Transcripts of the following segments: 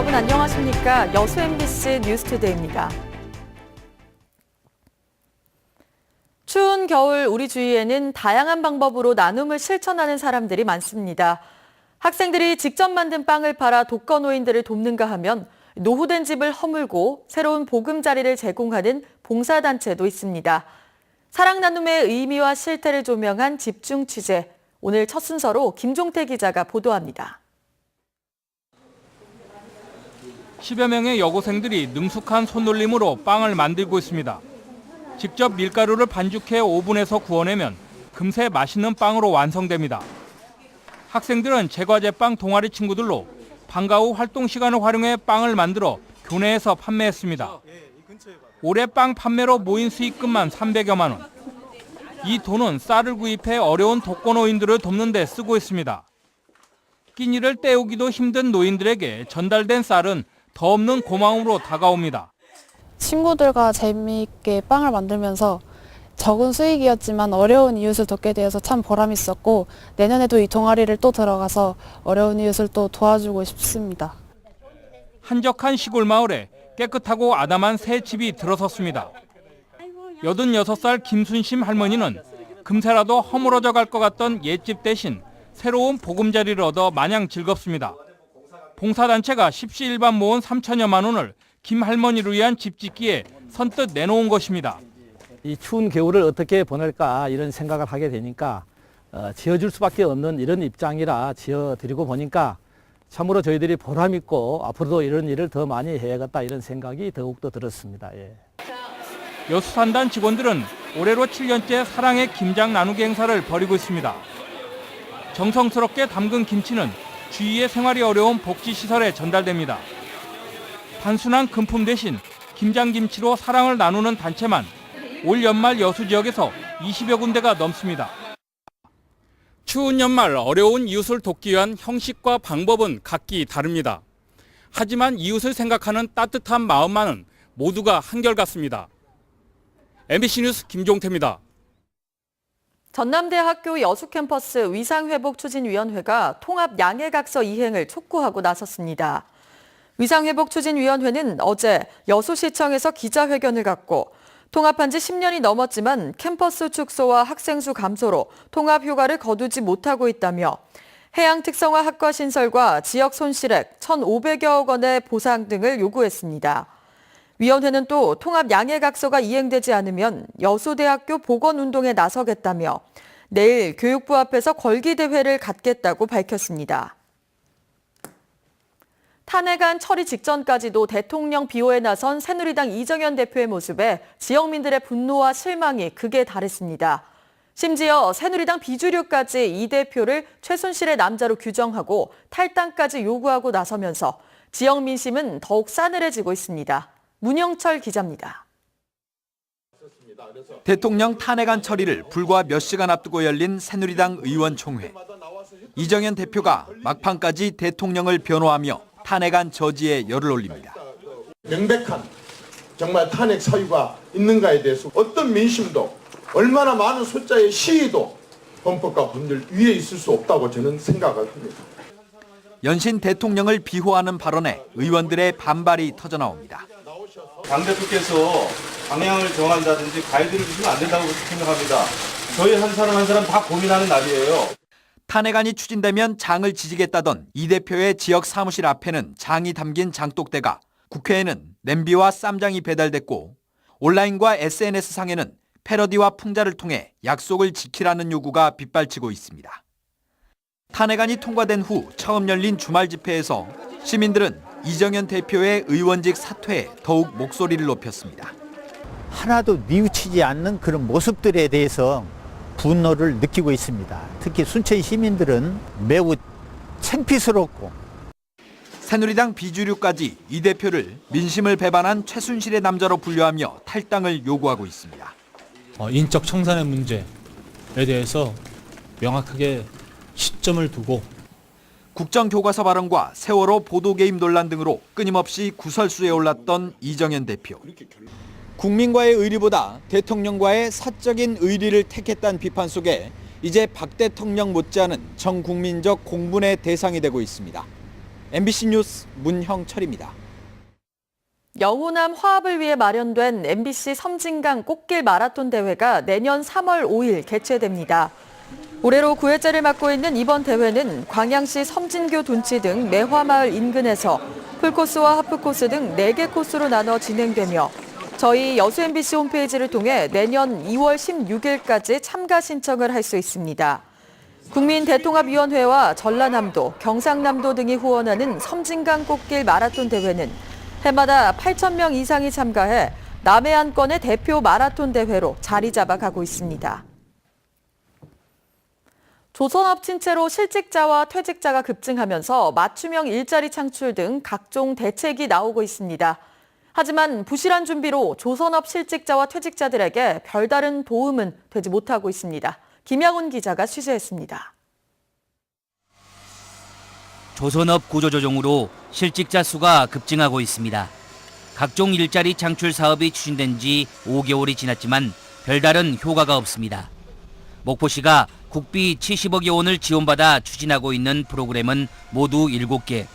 여러분 안녕하십니까? 여수 MBC 뉴스투데이입니다. 추운 겨울 우리 주위에는 다양한 방법으로 나눔을 실천하는 사람들이 많습니다. 학생들이 직접 만든 빵을 팔아 독거노인들을 돕는가 하면 노후된 집을 허물고 새로운 보금자리를 제공하는 봉사단체도 있습니다. 사랑 나눔의 의미와 실태를 조명한 집중 취재. 오늘 첫 순서로 김종태 기자가 보도합니다. 10여 명의 여고생들이 능숙한 손놀림으로 빵을 만들고 있습니다. 직접 밀가루를 반죽해 오븐에서 구워내면 금세 맛있는 빵으로 완성됩니다. 학생들은 제과제빵 동아리 친구들로 방과 후 활동 시간을 활용해 빵을 만들어 교내에서 판매했습니다. 올해 빵 판매로 모인 수익금만 300여만 원. 이 돈은 쌀을 구입해 어려운 독거노인들을 돕는 데 쓰고 있습니다. 끼니를 때우기도 힘든 노인들에게 전달된 쌀은 더 없는 고마움으로 다가옵니다. 친구들과 재미있게 빵을 만들면서 적은 수익이었지만 어려운 이웃을 돕게 되어서 참 보람 있었고 내년에도 이 동아리를 또 들어가서 어려운 이웃을 또 도와주고 싶습니다. 한적한 시골 마을에 깨끗하고 아담한 새 집이 들어섰습니다. 86살 김순심 할머니는 금세라도 허물어져 갈 것 같던 옛집 대신 새로운 보금자리를 얻어 마냥 즐겁습니다. 봉사단체가 십시일반 모은 3천여만 원을 김 할머니를 위한 집 짓기에 선뜻 내놓은 것입니다. 이 추운 겨울을 어떻게 보낼까 이런 생각을 하게 되니까 지어줄 수밖에 없는 이런 입장이라 지어드리고 보니까 참으로 저희들이 보람 있고 앞으로도 이런 일을 더 많이 해야겠다 이런 생각이 더욱더 들었습니다. 예. 여수산단 직원들은 올해로 7년째 사랑의 김장 나누기 행사를 벌이고 있습니다. 정성스럽게 담근 김치는 주위의 생활이 어려운 복지시설에 전달됩니다. 단순한 금품 대신 김장김치로 사랑을 나누는 단체만 올 연말 여수 지역에서 20여 군데가 넘습니다. 추운 연말 어려운 이웃을 돕기 위한 형식과 방법은 각기 다릅니다. 하지만 이웃을 생각하는 따뜻한 마음만은 모두가 한결같습니다. MBC 뉴스 김종태입니다. 전남대학교 여수캠퍼스 위상회복추진위원회가 통합 양해각서 이행을 촉구하고 나섰습니다. 위상회복추진위원회는 어제 여수시청에서 기자회견을 갖고 통합한 지 10년이 넘었지만 캠퍼스 축소와 학생 수 감소로 통합 효과를 거두지 못하고 있다며 해양 특성화 학과 신설과 지역 손실액 1,500여억 원의 보상 등을 요구했습니다. 위원회는 또 통합 양해각서가 이행되지 않으면 여수대학교 복원운동에 나서겠다며 내일 교육부 앞에서 걸기대회를 갖겠다고 밝혔습니다. 탄핵안 처리 직전까지도 대통령 비호에 나선 새누리당 이정현 대표의 모습에 지역민들의 분노와 실망이 극에 달했습니다. 심지어 새누리당 비주류까지 이 대표를 최순실의 남자로 규정하고 탈당까지 요구하고 나서면서 지역 민심은 더욱 싸늘해지고 있습니다. 문영철 기자입니다. 대통령 탄핵안 처리를 불과 몇 시간 앞두고 열린 새누리당 의원총회. 이정현 대표가 막판까지 대통령을 변호하며 탄핵안 저지에 열을 올립니다. 명백한 정말 탄핵 사유가 있는가에 대해서 어떤 민심도 얼마나 많은 숫자의 시위도 헌법과 법률 위에 있을 수 없다고 저는 생각을 합니다. 연신 대통령을 비호하는 발언에 의원들의 반발이 터져나옵니다. 당대표께서 방향을 정한다든지 가이드를 주시면 안 된다고 생각합니다. 저희 한 사람 한 사람 다 고민하는 날이에요. 탄핵안이 추진되면 장을 지지겠다던 이 대표의 지역 사무실 앞에는 장이 담긴 장독대가, 국회에는 냄비와 쌈장이 배달됐고 온라인과 SNS상에는 패러디와 풍자를 통해 약속을 지키라는 요구가 빗발치고 있습니다. 탄핵안이 통과된 후 처음 열린 주말 집회에서 시민들은 이정현 대표의 의원직 사퇴에 더욱 목소리를 높였습니다. 하나도 뉘우치지 않는 그런 모습들에 대해서 분노를 느끼고 있습니다. 특히 순천 시민들은 매우 창피스럽고 새누리당 비주류까지 이 대표를 민심을 배반한 최순실의 남자로 분류하며 탈당을 요구하고 있습니다. 인적 청산의 문제에 대해서 명확하게 시점을 두고 국정교과서 발언과 세월호 보도개입 논란 등으로 끊임없이 구설수에 올랐던 이정현 대표. 국민과의 의리보다 대통령과의 사적인 의리를 택했다는 비판 속에 이제 박 대통령 못지않은 전 국민적 공분의 대상이 되고 있습니다. MBC 뉴스 문형철입니다. 영호남 화합을 위해 마련된 MBC 섬진강 꽃길 마라톤 대회가 내년 3월 5일 개최됩니다. 올해로 9회째를 맡고 있는 이번 대회는 광양시 섬진교 둔치 등 매화마을 인근에서 풀코스와 하프코스 등 4개 코스로 나눠 진행되며 저희 여수 MBC 홈페이지를 통해 내년 2월 16일까지 참가 신청을 할 수 있습니다. 국민대통합위원회와 전라남도, 경상남도 등이 후원하는 섬진강 꽃길 마라톤 대회는 해마다 8,000명 이상이 참가해 남해안권의 대표 마라톤 대회로 자리 잡아가고 있습니다. 조선업 침체로 실직자와 퇴직자가 급증하면서 맞춤형 일자리 창출 등 각종 대책이 나오고 있습니다. 하지만 부실한 준비로 조선업 실직자와 퇴직자들에게 별다른 도움은 되지 못하고 있습니다. 김양훈 기자가 취재했습니다. 조선업 구조조정으로 실직자 수가 급증하고 있습니다. 각종 일자리 창출 사업이 추진된 지 5개월이 지났지만 별다른 효과가 없습니다. 목포시가 국비 70억여 원을 지원받아 추진하고 있는 프로그램은 모두 7개.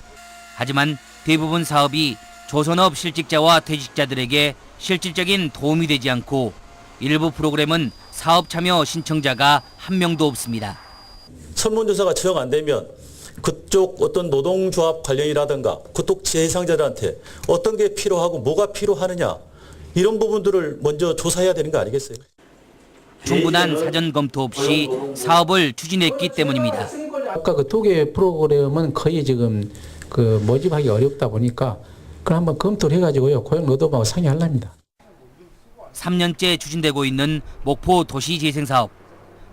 하지만 대부분 사업이 조선업 실직자와 퇴직자들에게 실질적인 도움이 되지 않고 일부 프로그램은 사업 참여 신청자가 한 명도 없습니다. 설문조사가 처형 안 되면 그쪽 어떤 노동조합 관련이라든가 그쪽 대상자들한테 어떤 게 필요하고 뭐가 필요하느냐 이런 부분들을 먼저 조사해야 되는 거 아니겠어요? 충분한 사전 검토 없이 사업을 추진했기 때문입니다. 아까 그 2개 프로그램은 거의 지금 그 모집하기 어렵다 보니까 그걸 한번 검토를 해가지고요 고용 노동부하고 상의하려합니다. 3년째 추진되고 있는 목포 도시재생사업.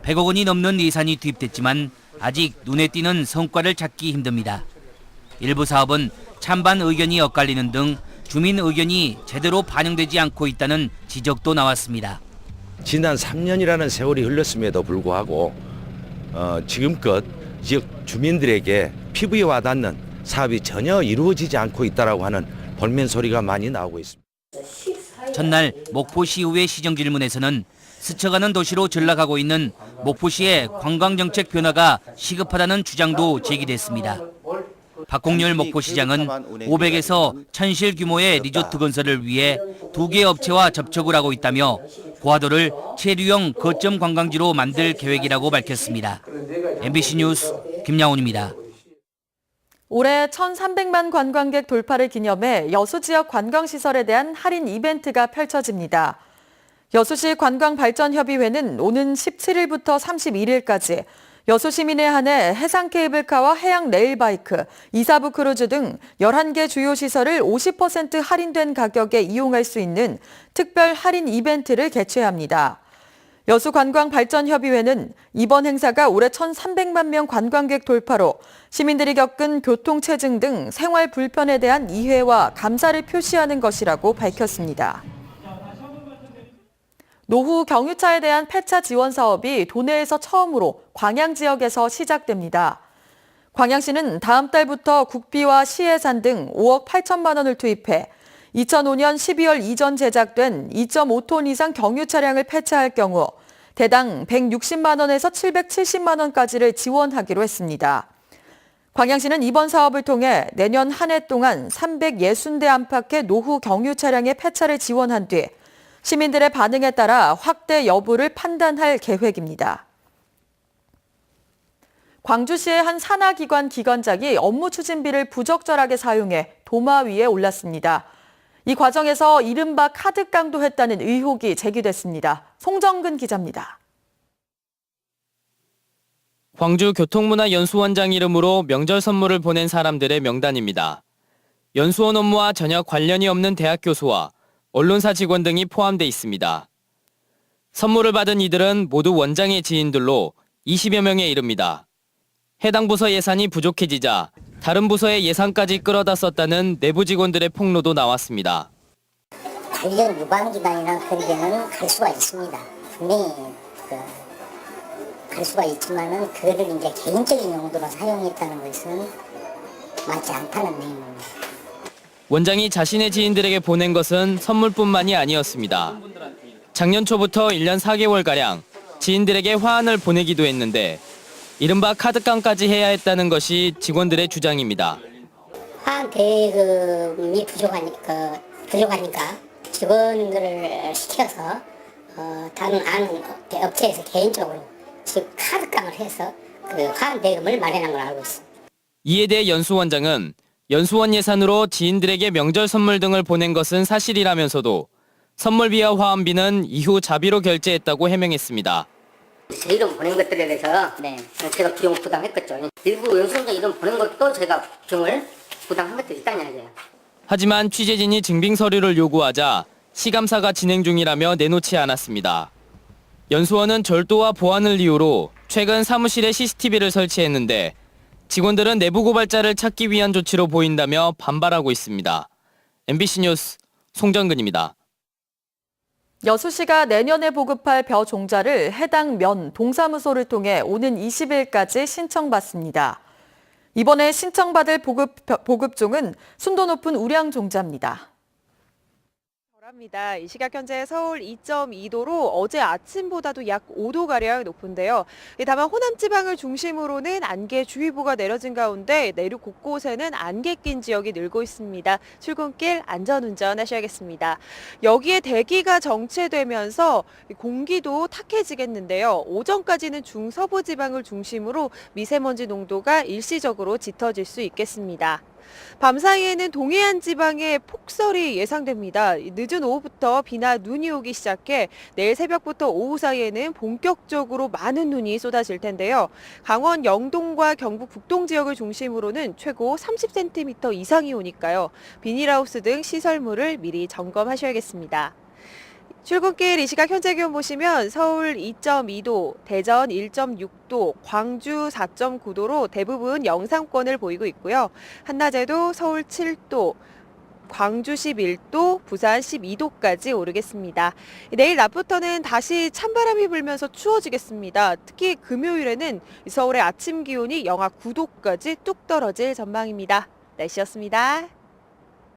100억 원이 넘는 예산이 투입됐지만 아직 눈에 띄는 성과를 찾기 힘듭니다. 일부 사업은 찬반 의견이 엇갈리는 등 주민 의견이 제대로 반영되지 않고 있다는 지적도 나왔습니다. 지난 3년이라는 세월이 흘렀음에도 불구하고 지금껏 지역 주민들에게 피부에 와닿는 사업이 전혀 이루어지지 않고 있다고 하는 볼멘 소리가 많이 나오고 있습니다. 첫날 목포시의회 시정질문에서는 스쳐가는 도시로 전락하고 있는 목포시의 관광정책 변화가 시급하다는 주장도 제기됐습니다. 박홍렬 목포시장은 500에서 1000실 규모의 리조트 건설을 위해 2개 업체와 접촉을 하고 있다며 고화도를 체류형 거점 관광지로 만들 계획이라고 밝혔습니다. MBC 뉴스 김양훈입니다. 올해 1,300만 관광객 돌파를 기념해 여수 지역 관광시설에 대한 할인 이벤트가 펼쳐집니다. 여수시 관광발전협의회는 오는 17일부터 31일까지 여수 시민에 한해 해상 케이블카와 해양 레일바이크, 이사부 크루즈 등 11개 주요 시설을 50% 할인된 가격에 이용할 수 있는 특별 할인 이벤트를 개최합니다. 여수관광발전협의회는 이번 행사가 올해 1,300만 명 관광객 돌파로 시민들이 겪은 교통체증 등 생활 불편에 대한 이해와 감사를 표시하는 것이라고 밝혔습니다. 노후 경유차에 대한 폐차 지원 사업이 도내에서 처음으로 광양 지역에서 시작됩니다. 광양시는 다음 달부터 국비와 시예산 등 5억 8천만 원을 투입해 2005년 12월 이전 제작된 2.5톤 이상 경유 차량을 폐차할 경우 대당 160만 원에서 770만 원까지를 지원하기로 했습니다. 광양시는 이번 사업을 통해 내년 한 해 동안 360대 안팎의 노후 경유 차량의 폐차를 지원한 뒤 시민들의 반응에 따라 확대 여부를 판단할 계획입니다. 광주시의 한 산하기관 기관장이 업무 추진비를 부적절하게 사용해 도마 위에 올랐습니다. 이 과정에서 이른바 카드 깡도했다는 의혹이 제기됐습니다. 송정근 기자입니다. 광주교통문화연수원장 이름으로 명절 선물을 보낸 사람들의 명단입니다. 연수원 업무와 전혀 관련이 없는 대학 교수와 언론사 직원 등이 포함돼 있습니다. 선물을 받은 이들은 모두 원장의 지인들로 20여 명에 이릅니다. 해당 부서 예산이 부족해지자 다른 부서의 예산까지 끌어다 썼다는 내부 직원들의 폭로도 나왔습니다. 관련 유관기관이나 그런 데는 갈 수가 있습니다. 분명히 갈 수가 있지만은 그거를 이제 개인적인 용도로 사용했다는 것은 맞지 않다는 내용입니다. 원장이 자신의 지인들에게 보낸 것은 선물뿐만이 아니었습니다. 작년 초부터 1년 4개월가량 지인들에게 화환을 보내기도 했는데 이른바 카드깡까지 해야 했다는 것이 직원들의 주장입니다. 화학 대금이 부족하니까 직원들을 시켜서 다른 아는 업체에서 개인적으로 즉 카드깡을 해서 그 화학 대금을 마련한 걸 알고 있습니다. 이에 대해 연수원장은 연수원 예산으로 지인들에게 명절 선물 등을 보낸 것은 사실이라면서도 선물비와 화환비는 이후 자비로 결제했다고 해명했습니다. 제 이름 보낸 것들에 대해서 제가 비용 부담했겠죠. 일부 연수원장 이름 보낸 것도 제가 비용을 부담한 것들이 있다는 이야기예요. 하지만 취재진이 증빙 서류를 요구하자 시감사가 진행 중이라며 내놓지 않았습니다. 연수원은 절도와 보안을 이유로 최근 사무실에 CCTV를 설치했는데 직원들은 내부 고발자를 찾기 위한 조치로 보인다며 반발하고 있습니다. MBC 뉴스 송정근입니다. 여수시가 내년에 보급할 벼 종자를 해당 면 동사무소를 통해 오는 20일까지 신청받습니다. 이번에 신청받을 보급종은 순도 높은 우량 종자입니다. 이 시각 현재 서울 2.2도로 어제 아침보다도 약 5도가량 높은데요. 다만 호남 지방을 중심으로는 안개주의보가 내려진 가운데 내륙 곳곳에는 안개 낀 지역이 늘고 있습니다. 출근길 안전운전 하셔야겠습니다. 여기에 대기가 정체되면서 공기도 탁해지겠는데요. 오전까지는 중서부 지방을 중심으로 미세먼지 농도가 일시적으로 짙어질 수 있겠습니다. 밤사이에는 동해안 지방에 폭설이 예상됩니다. 늦은 오후부터 비나 눈이 오기 시작해 내일 새벽부터 오후 사이에는 본격적으로 많은 눈이 쏟아질 텐데요. 강원 영동과 경북 북동 지역을 중심으로는 최고 30cm 이상이 오니까요. 비닐하우스 등 시설물을 미리 점검하셔야겠습니다. 출근길 이 시각 현재 기온 보시면 서울 2.2도, 대전 1.6도, 광주 4.9도로 대부분 영상권을 보이고 있고요. 한낮에도 서울 7도, 광주 11도, 부산 12도까지 오르겠습니다. 내일 낮부터는 다시 찬바람이 불면서 추워지겠습니다. 특히 금요일에는 서울의 아침 기온이 영하 9도까지 뚝 떨어질 전망입니다. 날씨였습니다.